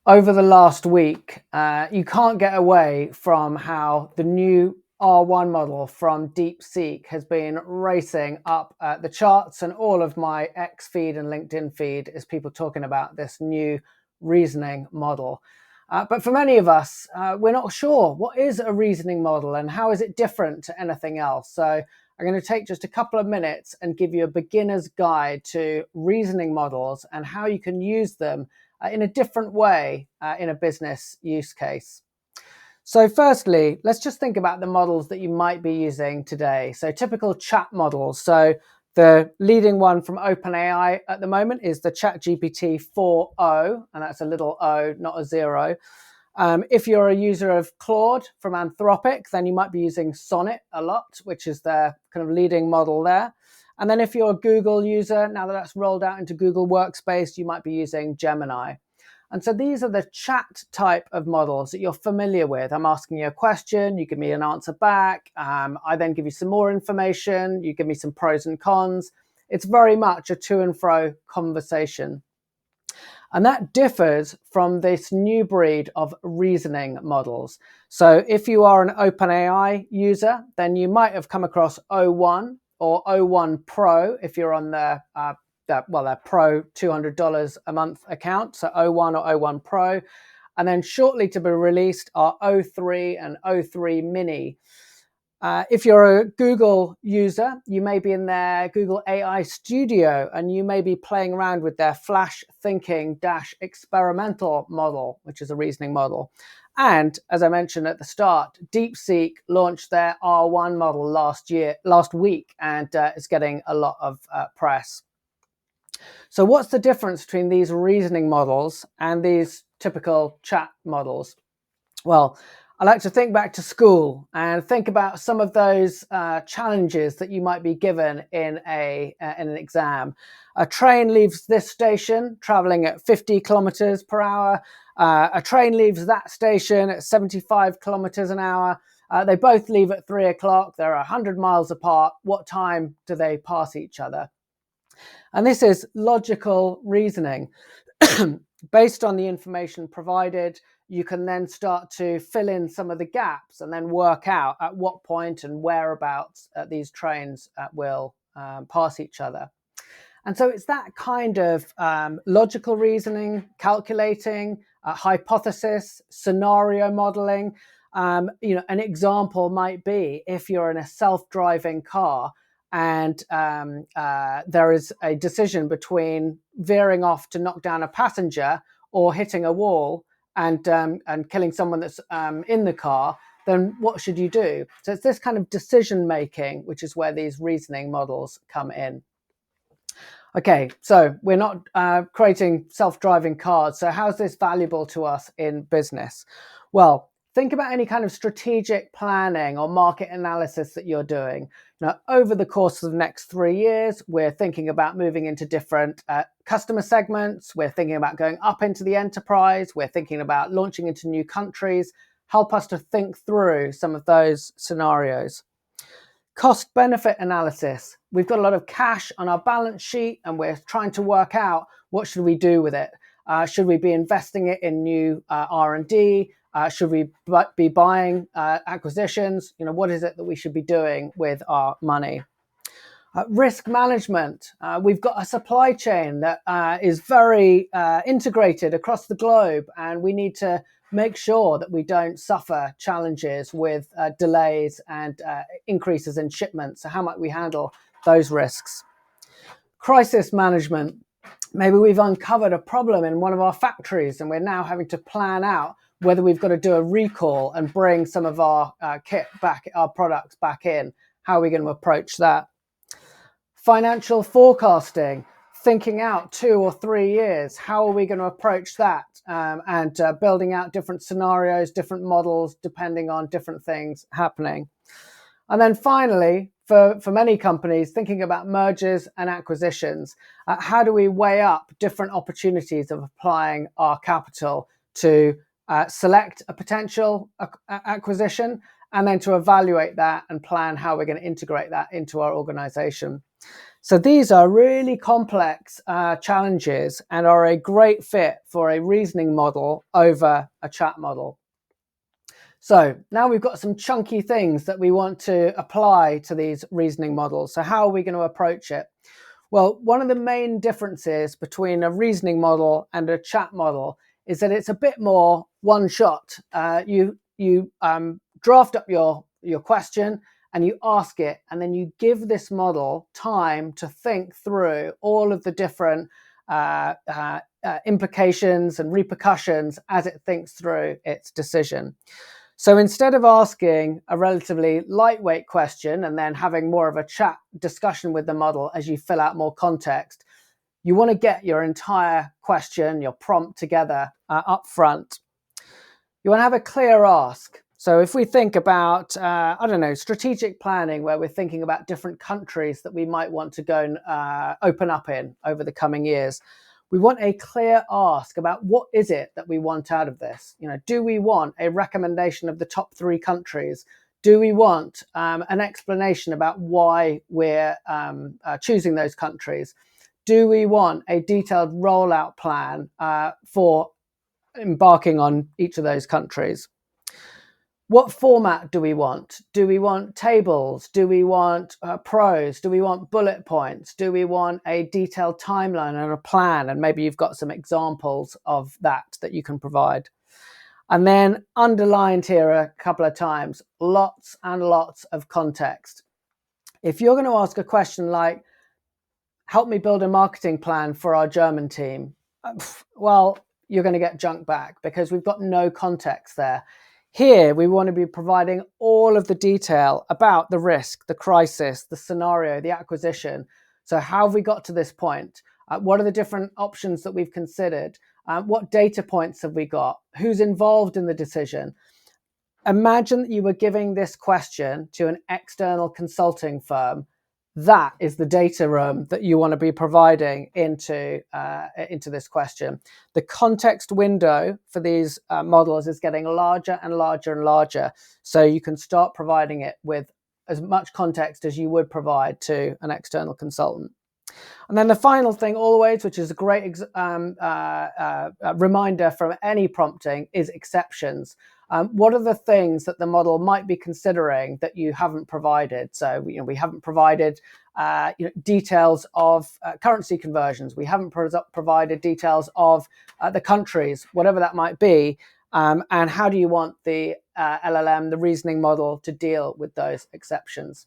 Over the last week, you can't get away from how the new R1 model from DeepSeek has been racing up the charts, and all of my X feed and LinkedIn feed is people talking about this new reasoning model. But for many of us, we're not sure what is a reasoning model and how is it different to anything else. So I'm going to take just a couple of minutes and give you a beginner's guide to reasoning models and how you can use them in a different way in a business use case. So firstly, let's just think about the models that you might be using today. So typical chat models. So the leading one from OpenAI at the moment is the ChatGPT 4o, and that's a little o, not a zero. If you're a user of Claude from Anthropic, then you might be using Sonnet a lot, which is their kind of leading model there. And then if you're a Google user, now that that's rolled out into Google Workspace, you might be using Gemini. And so these are the chat type of models that you're familiar with. I'm asking you a question, you give me an answer back. I then give you some more information, you give me some pros and cons. It's very much a to and fro conversation. And that differs from this new breed of reasoning models. So if you are an OpenAI user, then you might have come across O1 or O1 Pro if you're on their Pro $200 a month account. So O1 or O1 Pro. And then shortly to be released are O3 and O3 Mini. If you're a Google user, you may be in their Google AI Studio and you may be playing around with their Flash Thinking Experimental model, which is a reasoning model. And as I mentioned at the start, DeepSeek launched their R1 model last week, and it's getting a lot of press. So what's the difference between these reasoning models and these typical chat models? Well, I like to think back to school and think about some of those challenges that you might be given in an exam. A train leaves this station traveling at 50 kilometers per hour. A train leaves that station at 75 kilometers an hour. They both leave at 3 o'clock. They're 100 miles apart. What time do they pass each other? And this is logical reasoning. Based on the information provided, you can then start to fill in some of the gaps and then work out at what point and whereabouts these trains will pass each other. And so it's that kind of logical reasoning, calculating, hypothesis, scenario modeling. An example might be if you're in a self-driving car and there is a decision between veering off to knock down a passenger or hitting a wall and killing someone that's in the car, then what should you do? So it's this kind of decision making, which is where these reasoning models come in. Okay, so we're not creating self-driving cars. So how's this valuable to us in business? Well, think about any kind of strategic planning or market analysis that you're doing. Now, over the course of the next 3 years, we're thinking about moving into different customer segments. We're thinking about going up into the enterprise. We're thinking about launching into new countries. Help us to think through some of those scenarios. Cost benefit analysis. We've got a lot of cash on our balance sheet and we're trying to work out what should we do with it. Should we be investing it in new R&D? Should we be buying acquisitions? What is it that we should be doing with our money? Risk management. We've got a supply chain that is very integrated across the globe, and we need to make sure that we don't suffer challenges with delays and increases in shipments. So how might we handle those risks? Crisis management. Maybe we've uncovered a problem in one of our factories and we're now having to plan out whether we've got to do a recall and bring some of our kit back, our products back in. How are we going to approach that? Financial forecasting, thinking out 2 or 3 years. How are we going to approach that? And building out different scenarios, different models, depending on different things happening. And then finally, for many companies, thinking about mergers and acquisitions. How do we weigh up different opportunities of applying our capital to select a potential acquisition and then to evaluate that and plan how we're going to integrate that into our organization. So these are really complex challenges and are a great fit for a reasoning model over a chat model. So now we've got some chunky things that we want to apply to these reasoning models. So how are we going to approach it? Well, one of the main differences between a reasoning model and a chat model is that it's a bit more one shot. You draft up your question and you ask it, and then you give this model time to think through all of the different implications and repercussions as it thinks through its decision. So instead of asking a relatively lightweight question and then having more of a chat discussion with the model as you fill out more context, you want to get your entire question, your prompt together up front. You want to have a clear ask. So if we think about, strategic planning, where we're thinking about different countries that we might want to go and open up in over the coming years, we want a clear ask about what is it that we want out of this. Do we want a recommendation of the top 3 countries? Do we want an explanation about why we're choosing those countries? Do we want a detailed rollout plan for embarking on each of those countries? What format do we want? Do we want tables? Do we want prose? Do we want bullet points? Do we want a detailed timeline and a plan? And maybe you've got some examples of that you can provide. And then underlined here a couple of times, lots and lots of context. If you're going to ask a question like, help me build a marketing plan for our German team, well, you're going to get junk back because we've got no context there. Here, we want to be providing all of the detail about the risk, the crisis, the scenario, the acquisition. So how have we got to this point? What are the different options that we've considered? What data points have we got? Who's involved in the decision? Imagine that you were giving this question to an external consulting firm. That is the data room that you want to be providing into this question. The context window for these models is getting larger and larger and larger, so you can start providing it with as much context as you would provide to an external consultant. And then the final thing always, which is a great reminder from any prompting, is exceptions. What are the things that the model might be considering that you haven't provided? So we haven't provided details of currency conversions. We haven't provided details of the countries, whatever that might be. And how do you want the LLM, the reasoning model, to deal with those exceptions?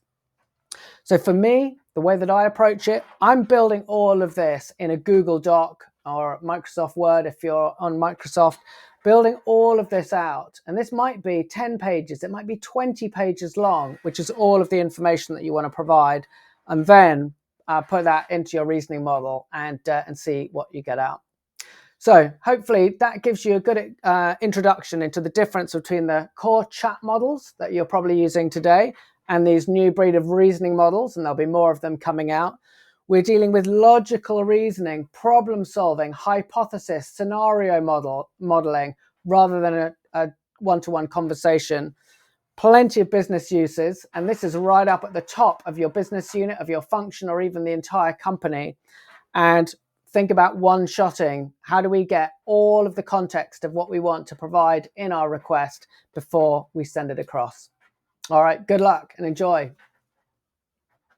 So for me, the way that I approach it, I'm building all of this in a Google Doc or Microsoft Word if you're on Microsoft, building all of this out. And this might be 10 pages, it might be 20 pages long, which is all of the information that you want to provide, and then put that into your reasoning model and see what you get out. So hopefully that gives you a good introduction into the difference between the core chat models that you're probably using today and these new breed of reasoning models, and there'll be more of them coming out. We're dealing with logical reasoning, problem solving, hypothesis, scenario modeling, rather than a one-to-one conversation. Plenty of business uses, and this is right up at the top of your business unit, of your function, or even the entire company. And think about one-shotting. How do we get all of the context of what we want to provide in our request before we send it across? All right, good luck and enjoy.